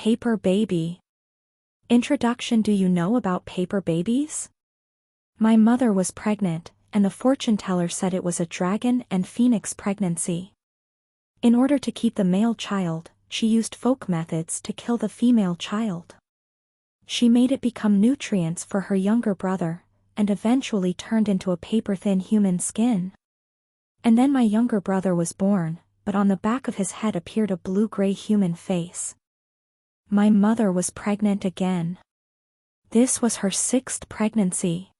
Paper baby. Introduction. Do you know about paper babies? My mother was pregnant, and the fortune teller said it was a dragon and phoenix pregnancy. In order to keep the male child, she used folk methods to kill the female child. She made it become nutrients for her younger brother, and eventually turned into a paper-thin human skin. And then my younger brother was born, but on the back of his head appeared a blue-gray human face. My mother was pregnant again. This was her 6th pregnancy.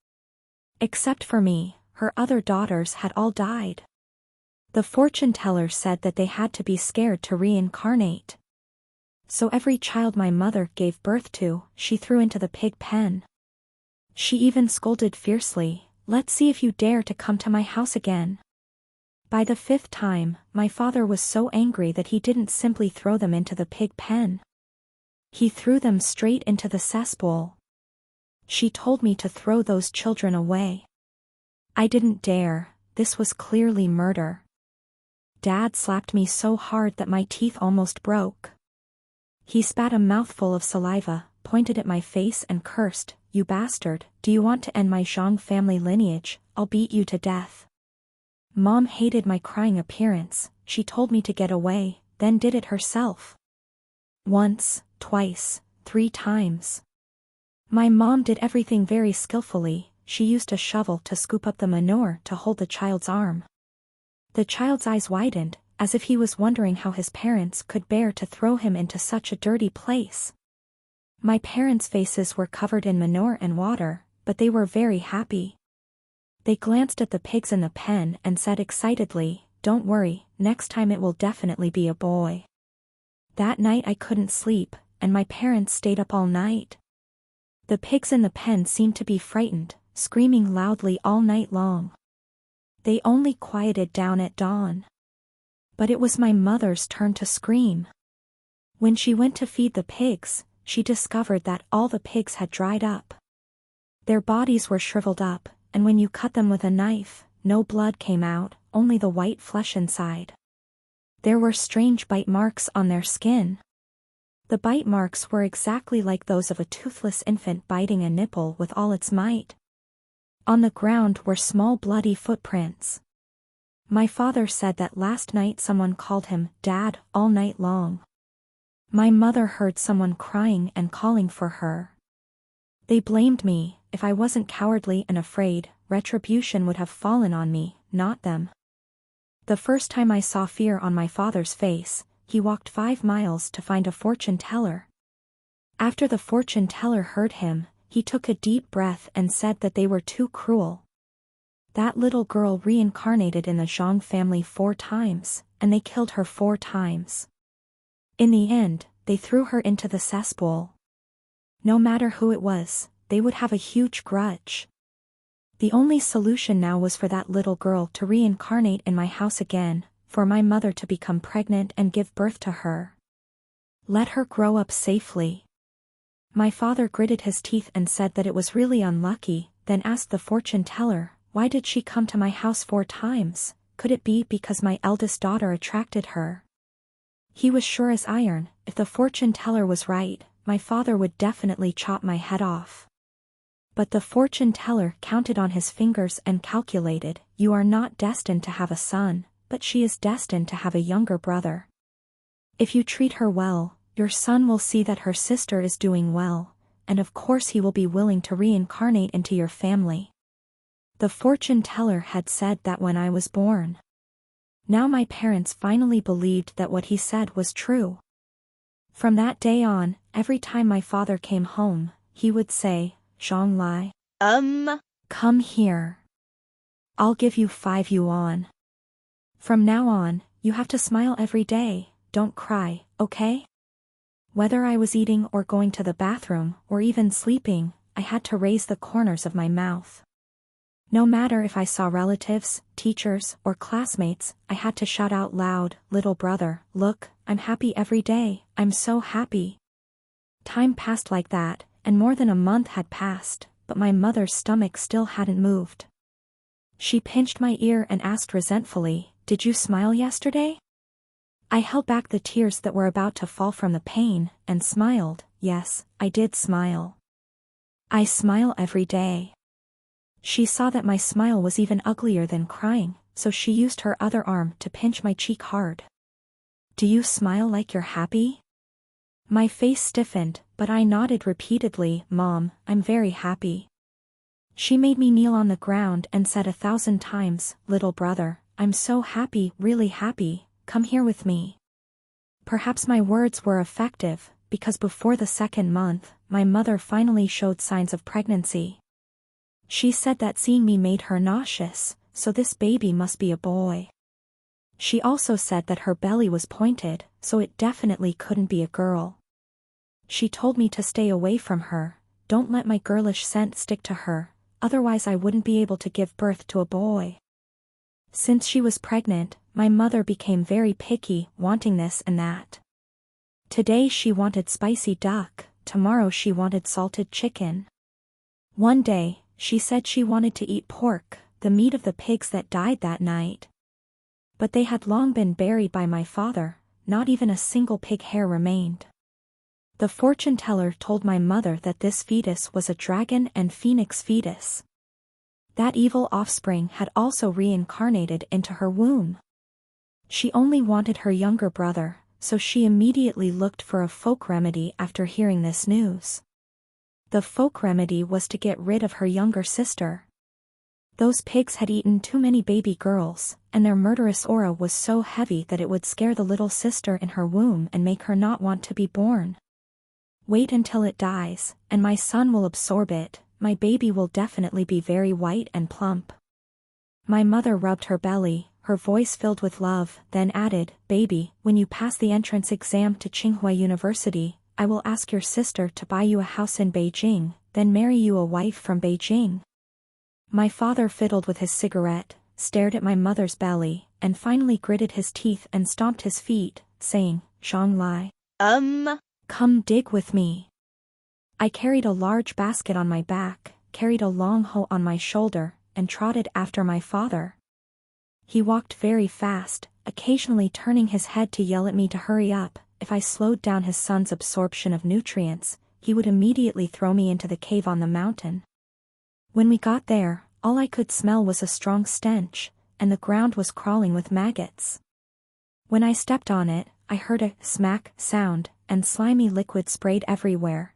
Except for me, her other daughters had all died. The fortune teller said that they had to be scared to reincarnate. So every child my mother gave birth to, she threw into the pig pen. She even scolded fiercely, "Let's see if you dare to come to my house again." By the 5th time, my father was so angry that he didn't simply throw them into the pig pen. He threw them straight into the cesspool. She told me to throw those children away. I didn't dare. This was clearly murder. Dad slapped me so hard that my teeth almost broke. He spat a mouthful of saliva, pointed at my face and cursed, "You bastard, do you want to end my Zhang family lineage? I'll beat you to death." Mom hated my crying appearance. She told me to get away, then did it herself. Once, twice, 3 times. My mom did everything very skillfully. She used a shovel to scoop up the manure to hold the child's arm. The child's eyes widened, as if he was wondering how his parents could bear to throw him into such a dirty place. My parents' faces were covered in manure and water, but they were very happy. They glanced at the pigs in the pen and said excitedly, "Don't worry, next time it will definitely be a boy." That night I couldn't sleep, and my parents stayed up all night. The pigs in the pen seemed to be frightened, screaming loudly all night long. They only quieted down at dawn. But it was my mother's turn to scream. When she went to feed the pigs, she discovered that all the pigs had dried up. Their bodies were shriveled up, and when you cut them with a knife, no blood came out, only the white flesh inside. There were strange bite marks on their skin. The bite marks were exactly like those of a toothless infant biting a nipple with all its might. On the ground were small bloody footprints. My father said that last night someone called him Dad all night long. My mother heard someone crying and calling for her. They blamed me. If I wasn't cowardly and afraid, retribution would have fallen on me, not them. The first time I saw fear on my father's face, he walked 5 miles to find a fortune teller. After the fortune teller heard him, he took a deep breath and said that they were too cruel. That little girl reincarnated in the Zhang family 4 times, and they killed her 4 times. In the end, they threw her into the cesspool. No matter who it was, they would have a huge grudge. The only solution now was for that little girl to reincarnate in my house again, for my mother to become pregnant and give birth to her. Let her grow up safely. My father gritted his teeth and said that it was really unlucky, then asked the fortune teller, "Why did she come to my house 4 times? Could it be because my eldest daughter attracted her?" He was sure as iron, if the fortune teller was right, my father would definitely chop my head off. But the fortune teller counted on his fingers and calculated, "You are not destined to have a son, but she is destined to have a younger brother. If you treat her well, your son will see that her sister is doing well, and of course he will be willing to reincarnate into your family." The fortune teller had said that when I was born. Now my parents finally believed that what he said was true. From that day on, every time my father came home, he would say, "Zhang Lai. Come here. I'll give you 5 yuan. From now on, you have to smile every day, don't cry, okay?" Whether I was eating or going to the bathroom or even sleeping, I had to raise the corners of my mouth. No matter if I saw relatives, teachers, or classmates, I had to shout out loud, "Little brother, look, I'm happy every day, I'm so happy." Time passed like that, and more than a month had passed, but my mother's stomach still hadn't moved. She pinched my ear and asked resentfully, "Did you smile yesterday?" I held back the tears that were about to fall from the pain, and smiled. Yes, I did smile. I smile every day. She saw that my smile was even uglier than crying, so she used her other arm to pinch my cheek hard. Do you smile like you're happy? My face stiffened, but I nodded repeatedly. Mom, I'm very happy. She made me kneel on the ground and said 1,000 times, little brother, I'm so happy, really happy, come here with me. Perhaps my words were effective, because before the 2nd month, my mother finally showed signs of pregnancy. She said that seeing me made her nauseous, so this baby must be a boy. She also said that her belly was pointed, so it definitely couldn't be a girl. She told me to stay away from her, don't let my girlish scent stick to her, otherwise I wouldn't be able to give birth to a boy. Since she was pregnant, my mother became very picky, wanting this and that. Today she wanted spicy duck, tomorrow she wanted salted chicken. One day, she said she wanted to eat pork, the meat of the pigs that died that night. But they had long been buried by my father, not even a single pig hair remained. The fortune teller told my mother that this fetus was a dragon and phoenix fetus. That evil offspring had also reincarnated into her womb. She only wanted her younger brother, so she immediately looked for a folk remedy after hearing this news. The folk remedy was to get rid of her younger sister. Those pigs had eaten too many baby girls, and their murderous aura was so heavy that it would scare the little sister in her womb and make her not want to be born. Wait until it dies, and my son will absorb it, my baby will definitely be very white and plump. My mother rubbed her belly, her voice filled with love, then added, baby, when you pass the entrance exam to Tsinghua University, I will ask your sister to buy you a house in Beijing, then marry you a wife from Beijing. My father fiddled with his cigarette, stared at my mother's belly, and finally gritted his teeth and stomped his feet, saying, Zhonglai. Come dig with me. I carried a large basket on my back, carried a long hoe on my shoulder, and trotted after my father. He walked very fast, occasionally turning his head to yell at me to hurry up. If I slowed down his son's absorption of nutrients, he would immediately throw me into the cave on the mountain. When we got there, all I could smell was a strong stench, and the ground was crawling with maggots. When I stepped on it, I heard a smack sound, and slimy liquid sprayed everywhere.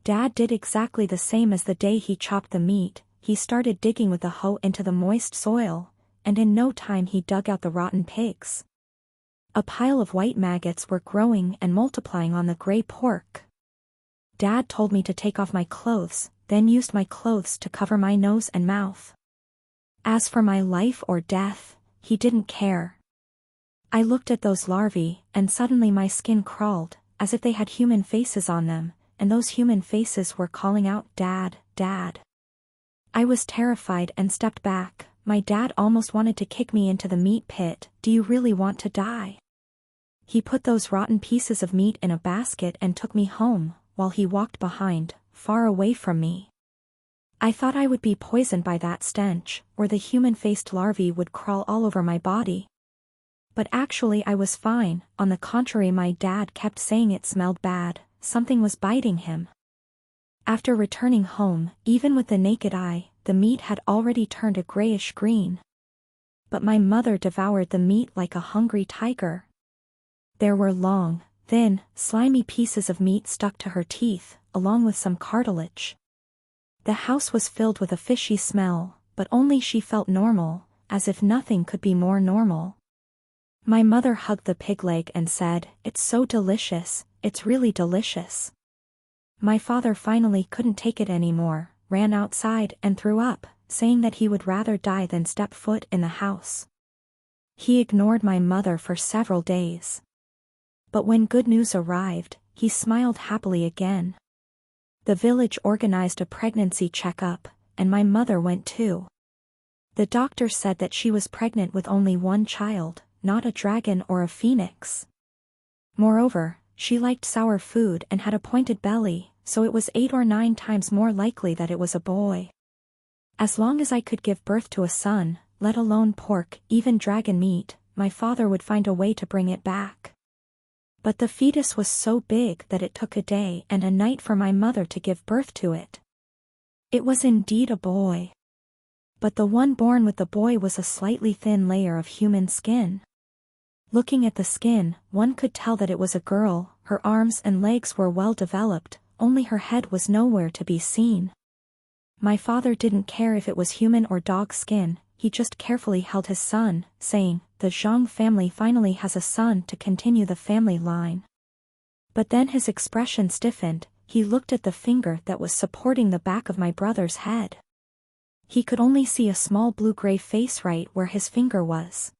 Dad did exactly the same as the day he chopped the meat. He started digging with a hoe into the moist soil, and in no time he dug out the rotten pigs. A pile of white maggots were growing and multiplying on the gray pork. Dad told me to take off my clothes, then used my clothes to cover my nose and mouth. As for my life or death, he didn't care. I looked at those larvae, and suddenly my skin crawled, as if they had human faces on them, and those human faces were calling out, Dad, Dad. I was terrified and stepped back. My dad almost wanted to kick me into the meat pit. Do you really want to die? He put those rotten pieces of meat in a basket and took me home, while he walked behind, far away from me. I thought I would be poisoned by that stench, or the human-faced larvae would crawl all over my body. But actually I was fine. On the contrary, my dad kept saying it smelled bad, something was biting him. After returning home, even with the naked eye, the meat had already turned a grayish green. But my mother devoured the meat like a hungry tiger. There were long, thin, slimy pieces of meat stuck to her teeth, along with some cartilage. The house was filled with a fishy smell, but only she felt normal, as if nothing could be more normal. My mother hugged the pig leg and said, "It's so delicious, it's really delicious." My father finally couldn't take it anymore, ran outside and threw up, saying that he would rather die than step foot in the house. He ignored my mother for several days. But when good news arrived, he smiled happily again. The village organized a pregnancy checkup, and my mother went too. The doctor said that she was pregnant with only one child, not a dragon or a phoenix. Moreover, she liked sour food and had a pointed belly, so it was 8 or 9 times more likely that it was a boy. As long as I could give birth to a son, let alone pork, even dragon meat, my father would find a way to bring it back. But the fetus was so big that it took a day and a night for my mother to give birth to it. It was indeed a boy. But the one born with the boy was a slightly thin layer of human skin. Looking at the skin, one could tell that it was a girl. Her arms and legs were well developed, only her head was nowhere to be seen. My father didn't care if it was human or dog skin, he just carefully held his son, saying, "The Zhang family finally has a son to continue the family line." But then his expression stiffened, he looked at the finger that was supporting the back of my brother's head. He could only see a small blue-gray face right where his finger was.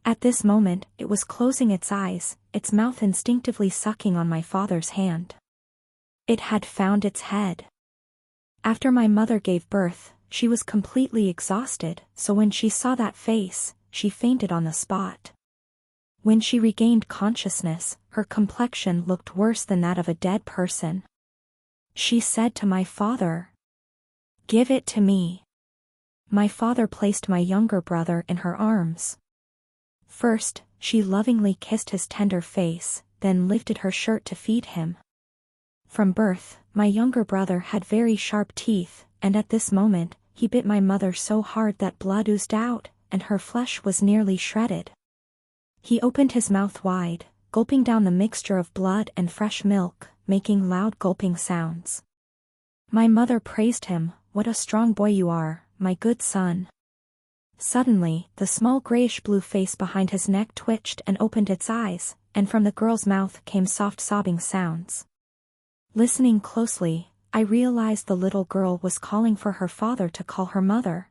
At this moment, it was closing its eyes, its mouth instinctively sucking on my father's hand. It had found its head. After my mother gave birth, she was completely exhausted, so when she saw that face, she fainted on the spot. When she regained consciousness, her complexion looked worse than that of a dead person. She said to my father, "Give it to me." My father placed my younger brother in her arms. First, she lovingly kissed his tender face, then lifted her shirt to feed him. From birth, my younger brother had very sharp teeth, and at this moment, he bit my mother so hard that blood oozed out, and her flesh was nearly shredded. He opened his mouth wide, gulping down the mixture of blood and fresh milk, making loud gulping sounds. My mother praised him, "What a strong boy you are, my good son." Suddenly, the small grayish-blue face behind his neck twitched and opened its eyes, and from the girl's mouth came soft sobbing sounds. Listening closely, I realized the little girl was calling for her father to call her mother.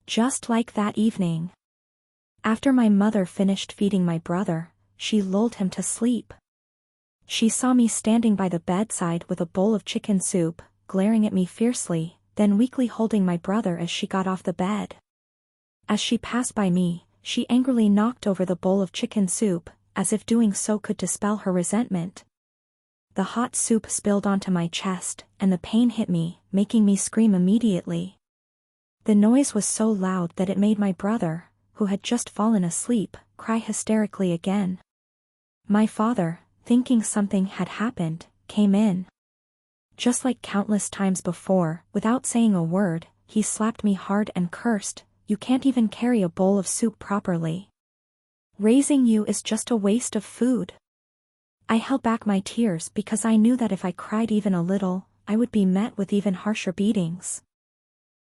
Just like that evening. After my mother finished feeding my brother, she lulled him to sleep. She saw me standing by the bedside with a bowl of chicken soup, glaring at me fiercely, then weakly holding my brother as she got off the bed. As she passed by me, she angrily knocked over the bowl of chicken soup, as if doing so could dispel her resentment. The hot soup spilled onto my chest, and the pain hit me, making me scream immediately. The noise was so loud that it made my brother, who had just fallen asleep, cry hysterically again. My father, thinking something had happened, came in. Just like countless times before, without saying a word, he slapped me hard and cursed, "You can't even carry a bowl of soup properly. Raising you is just a waste of food." I held back my tears because I knew that if I cried even a little, I would be met with even harsher beatings.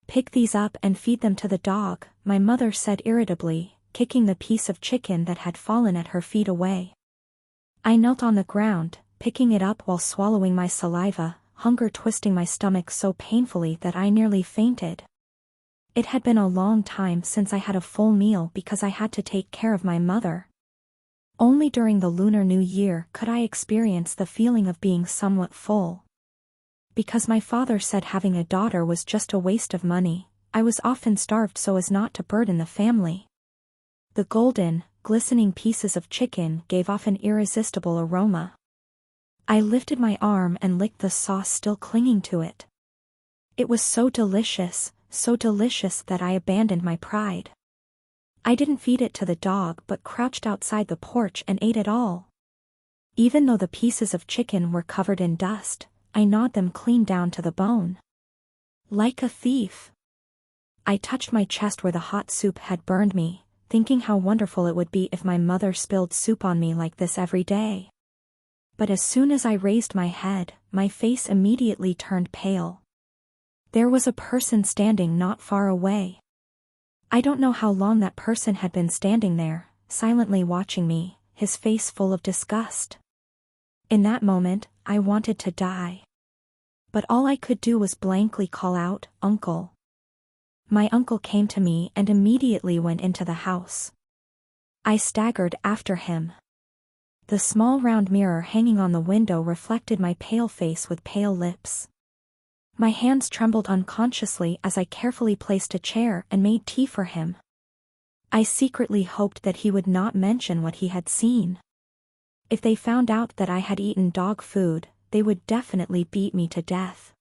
"Pick these up and feed them to the dog," my mother said irritably, kicking the piece of chicken that had fallen at her feet away. I knelt on the ground, picking it up while swallowing my saliva, hunger twisting my stomach so painfully that I nearly fainted. It had been a long time since I had a full meal because I had to take care of my mother. Only during the Lunar New Year could I experience the feeling of being somewhat full. Because my father said having a daughter was just a waste of money, I was often starved so as not to burden the family. The golden, glistening pieces of chicken gave off an irresistible aroma. I lifted my arm and licked the sauce still clinging to it. It was so delicious that I abandoned my pride. I didn't feed it to the dog but crouched outside the porch and ate it all. Even though the pieces of chicken were covered in dust, I gnawed them clean down to the bone. Like a thief. I touched my chest where the hot soup had burned me, thinking how wonderful it would be if my mother spilled soup on me like this every day. But as soon as I raised my head, my face immediately turned pale. There was a person standing not far away. I don't know how long that person had been standing there, silently watching me, his face full of disgust. In that moment, I wanted to die. But all I could do was blankly call out, "Uncle." My uncle came to me and immediately went into the house. I staggered after him. The small round mirror hanging on the window reflected my pale face with pale lips. My hands trembled unconsciously as I carefully placed a chair and made tea for him. I secretly hoped that he would not mention what he had seen. If they found out that I had eaten dog food, they would definitely beat me to death.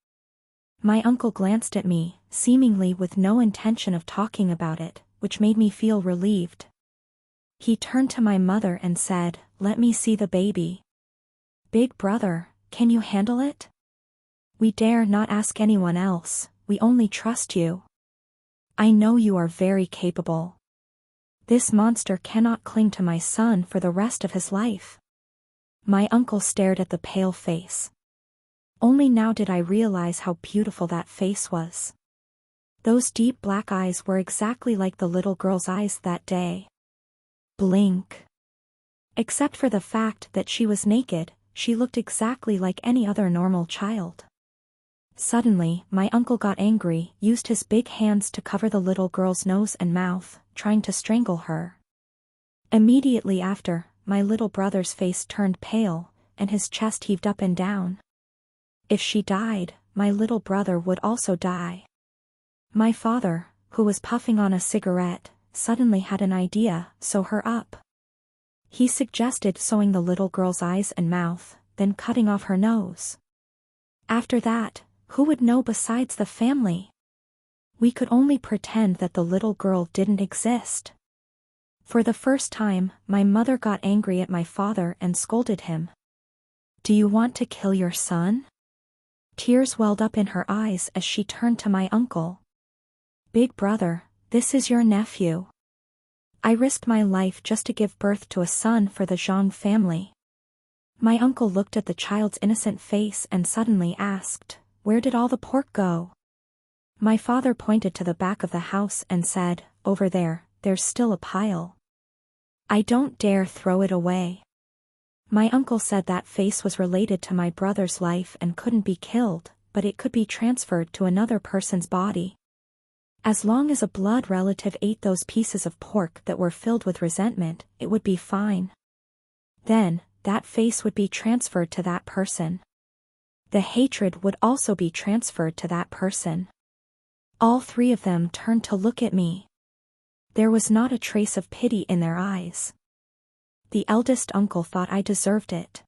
My uncle glanced at me, seemingly with no intention of talking about it, which made me feel relieved. He turned to my mother and said, "Let me see the baby." "Big brother, can you handle it? We dare not ask anyone else, we only trust you. I know you are very capable. This monster cannot cling to my son for the rest of his life." My uncle stared at the pale face. Only now did I realize how beautiful that face was. Those deep black eyes were exactly like the little girl's eyes that day. Blink. Except for the fact that she was naked, she looked exactly like any other normal child. Suddenly, my uncle got angry, used his big hands to cover the little girl's nose and mouth, trying to strangle her. Immediately after, my little brother's face turned pale, and his chest heaved up and down. If she died, my little brother would also die. My father, who was puffing on a cigarette, suddenly had an idea: sew her up. He suggested sewing the little girl's eyes and mouth, then cutting off her nose. After that, who would know besides the family? We could only pretend that the little girl didn't exist. For the first time, my mother got angry at my father and scolded him. "Do you want to kill your son?" Tears welled up in her eyes as she turned to my uncle. "Big brother, this is your nephew. I risked my life just to give birth to a son for the Zhang family." My uncle looked at the child's innocent face and suddenly asked, "Where did all the pork go?" My father pointed to the back of the house and said, "Over there, there's still a pile. I don't dare throw it away." My uncle said that face was related to my brother's life and couldn't be killed, but it could be transferred to another person's body. As long as a blood relative ate those pieces of pork that were filled with resentment, it would be fine. Then, that face would be transferred to that person. The hatred would also be transferred to that person. All three of them turned to look at me. There was not a trace of pity in their eyes. The eldest uncle thought I deserved it.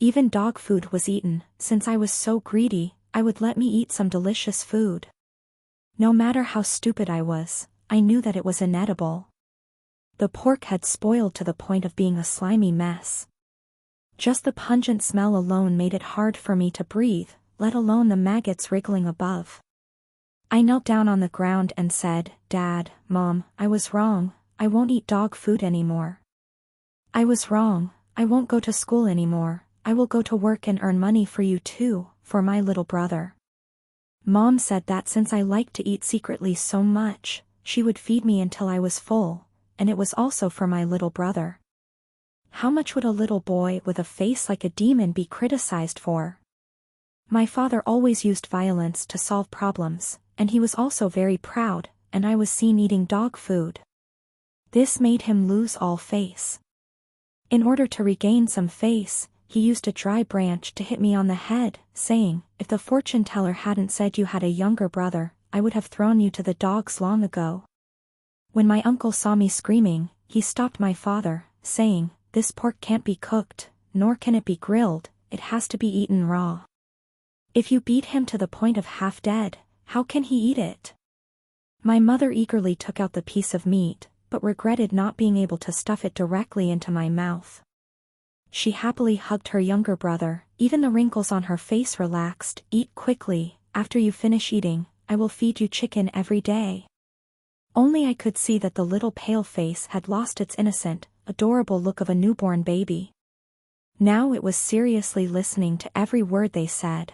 Even dog food was eaten. Since I was so greedy, I would let me eat some delicious food. No matter how stupid I was, I knew that it was inedible. The pork had spoiled to the point of being a slimy mess. Just the pungent smell alone made it hard for me to breathe, let alone the maggots wriggling above. I knelt down on the ground and said, "Dad, Mom, I was wrong, I won't eat dog food anymore. I was wrong, I won't go to school anymore, I will go to work and earn money for you too, for my little brother." Mom said that since I liked to eat secretly so much, she would feed me until I was full, and it was also for my little brother. How much would a little boy with a face like a demon be criticized for? My father always used violence to solve problems, and he was also very proud, and I was seen eating dog food. This made him lose all face. In order to regain some face, he used a dry branch to hit me on the head, saying, "If the fortune teller hadn't said you had a younger brother, I would have thrown you to the dogs long ago." When my uncle saw me screaming, he stopped my father, saying, "This pork can't be cooked, nor can it be grilled, it has to be eaten raw. If you beat him to the point of half dead, how can he eat it?" My mother eagerly took out the piece of meat, but regretted not being able to stuff it directly into my mouth. She happily hugged her younger brother, even the wrinkles on her face relaxed. "Eat quickly, after you finish eating, I will feed you chicken every day." Only I could see that the little pale face had lost its innocent, adorable look of a newborn baby. Now it was seriously listening to every word they said.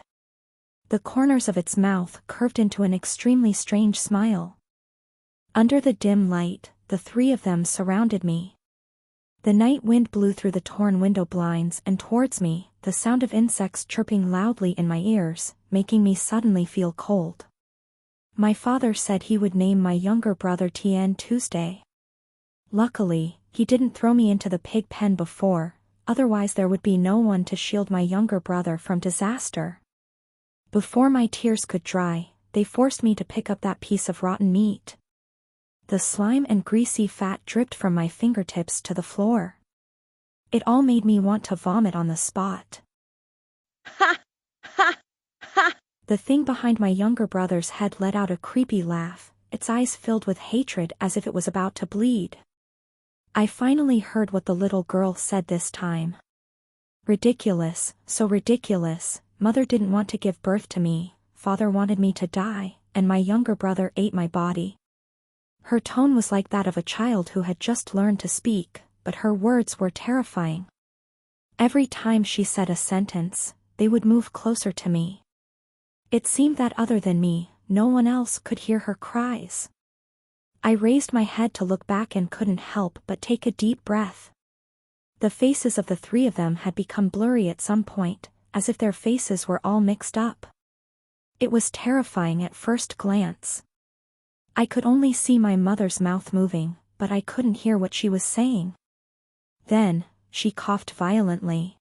The corners of its mouth curved into an extremely strange smile. Under the dim light, the three of them surrounded me. The night wind blew through the torn window blinds and towards me, the sound of insects chirping loudly in my ears, making me suddenly feel cold. My father said he would name my younger brother Tien Tuesday. Luckily, he didn't throw me into the pig pen before, otherwise there would be no one to shield my younger brother from disaster. Before my tears could dry, they forced me to pick up that piece of rotten meat. The slime and greasy fat dripped from my fingertips to the floor. It all made me want to vomit on the spot. Ha! Ha! Ha! The thing behind my younger brother's head let out a creepy laugh, its eyes filled with hatred as if it was about to bleed. I finally heard what the little girl said this time. Ridiculous, so ridiculous, mother didn't want to give birth to me, father wanted me to die, and my younger brother ate my body. Her tone was like that of a child who had just learned to speak, but her words were terrifying. Every time she said a sentence, they would move closer to me. It seemed that other than me, no one else could hear her cries. I raised my head to look back and couldn't help but take a deep breath. The faces of the three of them had become blurry at some point, as if their faces were all mixed up. It was terrifying at first glance. I could only see my mother's mouth moving, but I couldn't hear what she was saying. Then, she coughed violently.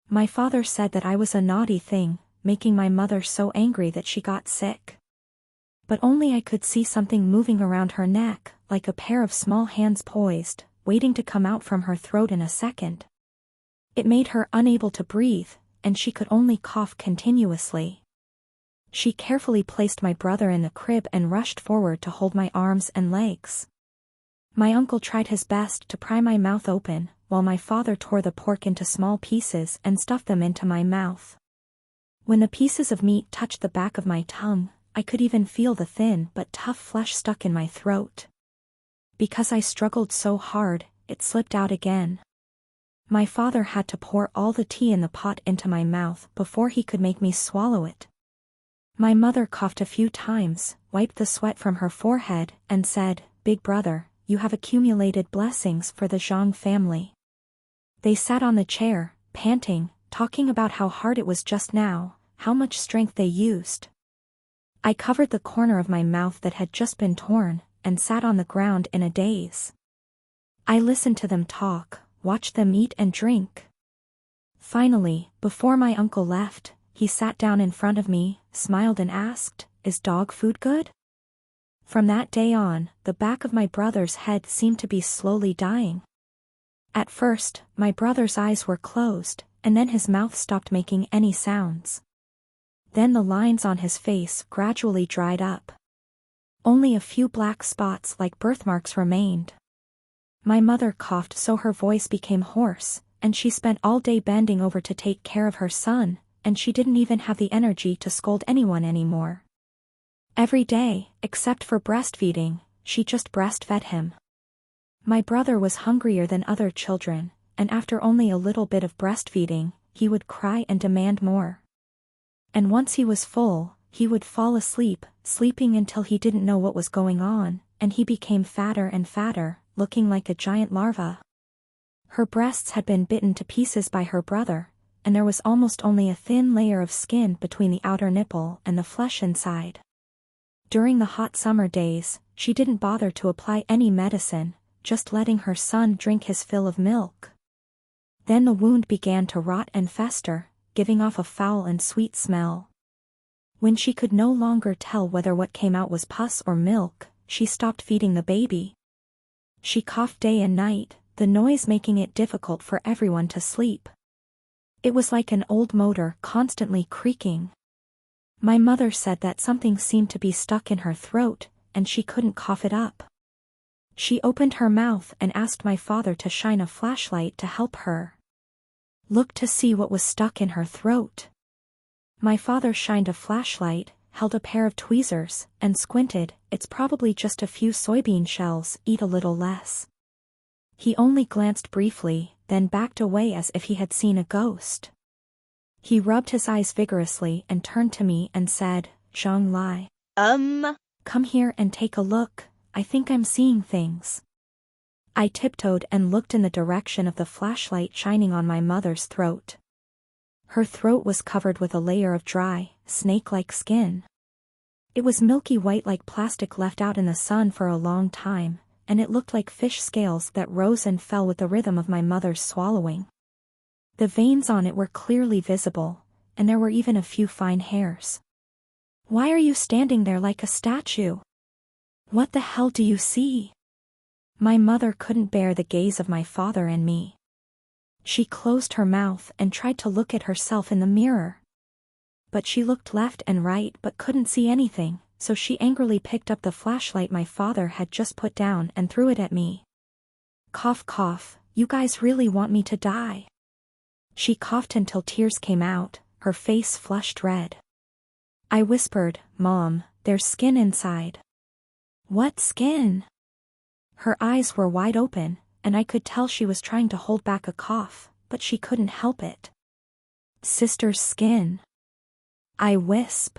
My father said that I was a naughty thing, making my mother so angry that she got sick. But only I could see something moving around her neck, like a pair of small hands poised, waiting to come out from her throat in a second. It made her unable to breathe, and she could only cough continuously. She carefully placed my brother in the crib and rushed forward to hold my arms and legs. My uncle tried his best to pry my mouth open, while my father tore the pork into small pieces and stuffed them into my mouth. When the pieces of meat touched the back of my tongue, I could even feel the thin but tough flesh stuck in my throat. Because I struggled so hard, it slipped out again. My father had to pour all the tea in the pot into my mouth before he could make me swallow it. My mother coughed a few times, wiped the sweat from her forehead, and said, "Big brother, you have accumulated blessings for the Zhang family." They sat on the chair, panting, talking about how hard it was just now, how much strength they used. I covered the corner of my mouth that had just been torn, and sat on the ground in a daze. I listened to them talk, watched them eat and drink. Finally, before my uncle left, he sat down in front of me, smiled and asked, "Is dog food good?" From that day on, the back of my brother's head seemed to be slowly dying. At first, my brother's eyes were closed, and then his mouth stopped making any sounds. Then the lines on his face gradually dried up. Only a few black spots like birthmarks remained. My mother coughed so her voice became hoarse, and she spent all day bending over to take care of her son, and she didn't even have the energy to scold anyone anymore. Every day, except for breastfeeding, she just breastfed him. My brother was hungrier than other children, and after only a little bit of breastfeeding, he would cry and demand more. And once he was full, he would fall asleep, sleeping until he didn't know what was going on, and he became fatter and fatter, looking like a giant larva. Her breasts had been bitten to pieces by her brother, and there was almost only a thin layer of skin between the outer nipple and the flesh inside. During the hot summer days, she didn't bother to apply any medicine, just letting her son drink his fill of milk. Then the wound began to rot and fester, giving off a foul and sweet smell. When she could no longer tell whether what came out was pus or milk, she stopped feeding the baby. She coughed day and night, the noise making it difficult for everyone to sleep. It was like an old motor constantly creaking. My mother said that something seemed to be stuck in her throat, and she couldn't cough it up. She opened her mouth and asked my father to shine a flashlight to help her look to see what was stuck in her throat. My father shined a flashlight, held a pair of tweezers, and squinted. "It's probably just a few soybean shells, eat a little less." He only glanced briefly, then backed away as if he had seen a ghost. He rubbed his eyes vigorously and turned to me and said, "Zhang Lai. Come here and take a look, I think I'm seeing things." I tiptoed and looked in the direction of the flashlight shining on my mother's throat. Her throat was covered with a layer of dry, snake-like skin. It was milky white like plastic left out in the sun for a long time, and it looked like fish scales that rose and fell with the rhythm of my mother's swallowing. The veins on it were clearly visible, and there were even a few fine hairs. "Why are you standing there like a statue? What the hell do you see?" My mother couldn't bear the gaze of my father and me. She closed her mouth and tried to look at herself in the mirror. But she looked left and right but couldn't see anything, so she angrily picked up the flashlight my father had just put down and threw it at me. Cough cough, you guys really want me to die. She coughed until tears came out, her face flushed red. I whispered, Mom, there's skin inside. What skin? Her eyes were wide open, and I could tell she was trying to hold back a cough, but she couldn't help it. Sister's skin. I wisp.